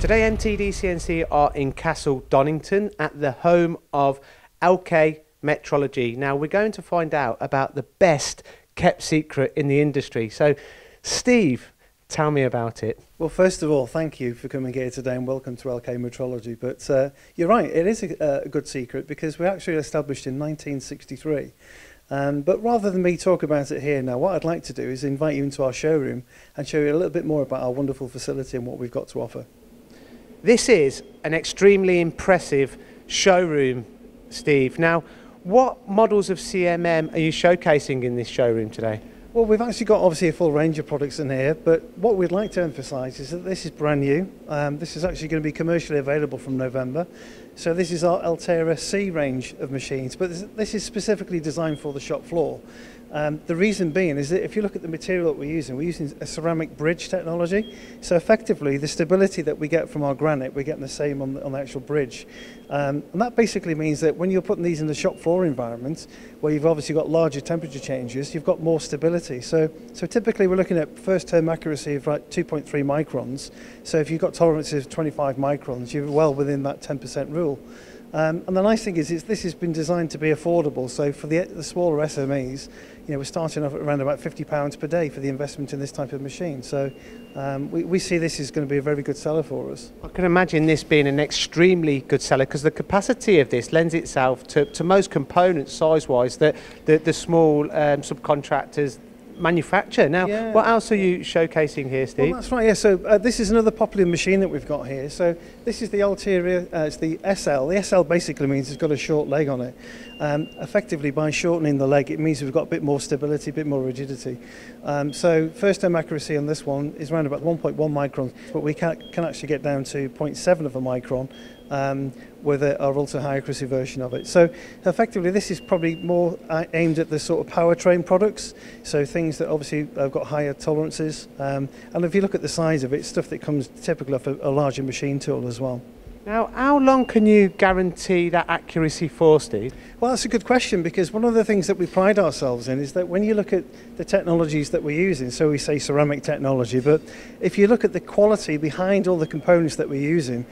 Today MTD CNC are in Castle Donington at the home of LK Metrology. Now we're going to find out about the best kept secret in the industry. So Steve, tell me about it. Well, first of all, thank you for coming here today and welcome to LK Metrology. But you're right, it is a good secret because we're actually established in 1963. But rather than me talk about it here now, what I'd like to do is invite you into our showroom and show you a little bit more about our wonderful facility and what we've got to offer. This is an extremely impressive showroom, Steve. Now, what models of CMM are you showcasing in this showroom today? Well, we've actually got obviously a full range of products in here, but what we'd like to emphasise is that this is brand new. This is actually going to be commercially available from November. So this is our Altera C range of machines, but this is specifically designed for the shop floor. The reason being is that if you look at the material that we're using a ceramic bridge technology. So effectively, the stability that we get from our granite, we're getting the same on the actual bridge. And that basically means that when you're putting these in the shop floor environment, where you've obviously got larger temperature changes, you've got more stability. So typically we're looking at first term accuracy of like 2.3 microns. So if you've got tolerances of 25 microns, you're well within that 10% rule. And the nice thing is this has been designed to be affordable. So for the smaller SMEs, we're starting off at around about £50 per day for the investment in this type of machine. So we see this is going to be a very good seller for us. I can imagine this being an extremely good seller because the capacity of this lends itself to most components size-wise that the small subcontractors manufacture. Now, yeah. What else are you showcasing here, Steve? Well, that's right, yeah. So this is another popular machine that we've got here. So this is the Altera, it's the SL. The SL basically means it's got a short leg on it. Effectively, by shortening the leg, it means we've got a bit more stability, a bit more rigidity. So first term accuracy on this one is around about 1.1 microns, but we can actually get down to 0.7 of a micron with our ultra high accuracy version of it. So effectively this is probably more aimed at the sort of powertrain products, so things that obviously have got higher tolerances, and if you look at the size of it, stuff that comes typically off a larger machine tool as well. Now, how long can you guarantee that accuracy for, Steve? Well, that's a good question, because one of the things that we pride ourselves in is that when you look at the technologies that we're using, so we say ceramic technology, but if you look at the quality behind all the components that we're using,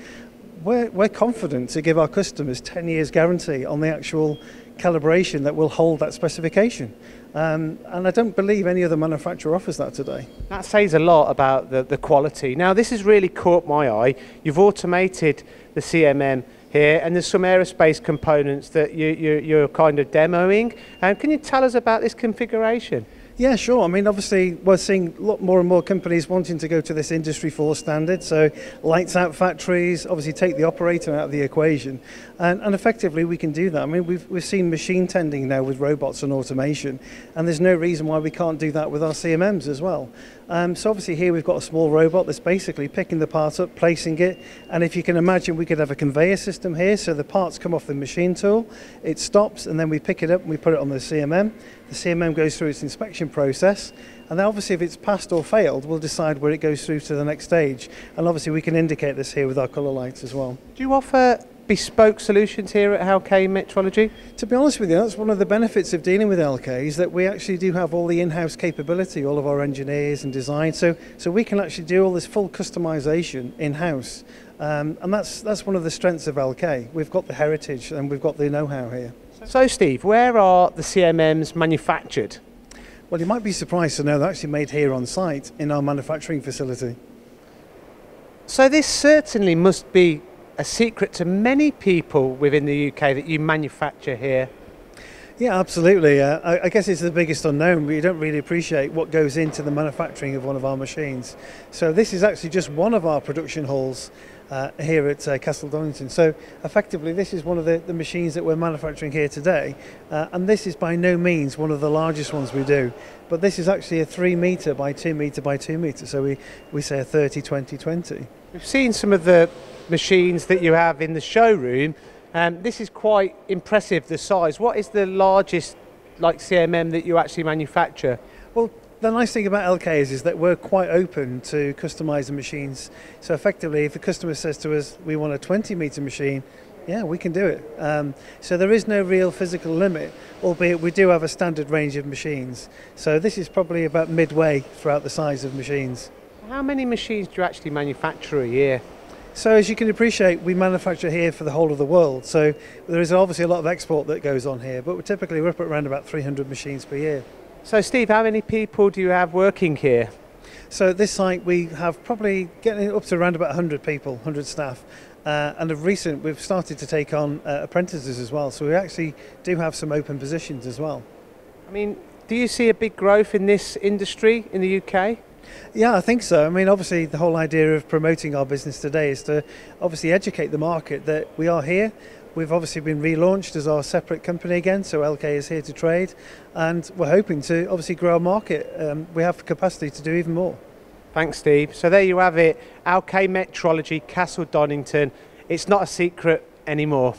we're confident to give our customers 10 years guarantee on the actual calibration that will hold that specification. And I don't believe any other manufacturer offers that today. That says a lot about the quality. Now, this has really caught my eye. You've automated the CMM here, and there's some aerospace components that you're kind of demoing. Can you tell us about this configuration? Yeah, sure. I mean, obviously, we're seeing a lot more and more companies wanting to go to this Industry 4 standard. So, lights out factories, obviously take the operator out of the equation. And effectively, we can do that. I mean, we've seen machine tending now with robots and automation. And there's no reason why we can't do that with our CMMs as well. So obviously here we've got a small robot that's basically picking the part up, placing it. And if you can imagine, we could have a conveyor system here. So the parts come off the machine tool, it stops, and then we pick it up and we put it on the CMM. The CMM goes through its inspection process. And then obviously if it's passed or failed, we'll decide where it goes through to the next stage. And obviously we can indicate this here with our colour lights as well. Do you offer bespoke solutions here at LK Metrology? To be honest with you, that's one of the benefits of dealing with LK, is that we actually do have all the in-house capability, all of our engineers and design, so we can actually do all this full customization in-house, and that's one of the strengths of LK. We've got the heritage and we've got the know-how here. So Steve, where are the CMMs manufactured? Well, you might be surprised to know they're actually made here on site in our manufacturing facility. So this certainly must be a secret to many people within the UK that you manufacture here. Yeah, absolutely. I guess it's the biggest unknown. We don't really appreciate what goes into the manufacturing of one of our machines. So this is actually just one of our production halls here at Castle Donington. So effectively this is one of the machines that we're manufacturing here today, and this is by no means one of the largest ones we do, but this is actually a 3 metre by 2 metre by 2 metre, so we say a 30-20-20. We've seen some of the machines that you have in the showroom, and this is quite impressive, the size. What is the largest CMM that you actually manufacture? Well, the nice thing about LK is that we're quite open to customising machines. So effectively, if the customer says to us, we want a 20 metre machine, yeah, we can do it. So there is no real physical limit, albeit we do have a standard range of machines. So this is probably about midway throughout the size of machines. How many machines do you actually manufacture a year? So as you can appreciate, we manufacture here for the whole of the world. So there is obviously a lot of export that goes on here, but we're up at around about 300 machines per year. So Steve, how many people do you have working here? So at this site we have probably getting up to around about 100 people, 100 staff. And of recent we've started to take on apprentices as well. So we actually do have some open positions as well. I mean, do you see a big growth in this industry in the UK? Yeah, I think so. I mean, obviously the whole idea of promoting our business today is to obviously educate the market that we are here. We've obviously been relaunched as our separate company again, so LK is here to trade, and we're hoping to obviously grow our market. We have the capacity to do even more. Thanks, Steve. So there you have it, LK Metrology, Castle Donington. It's not a secret anymore.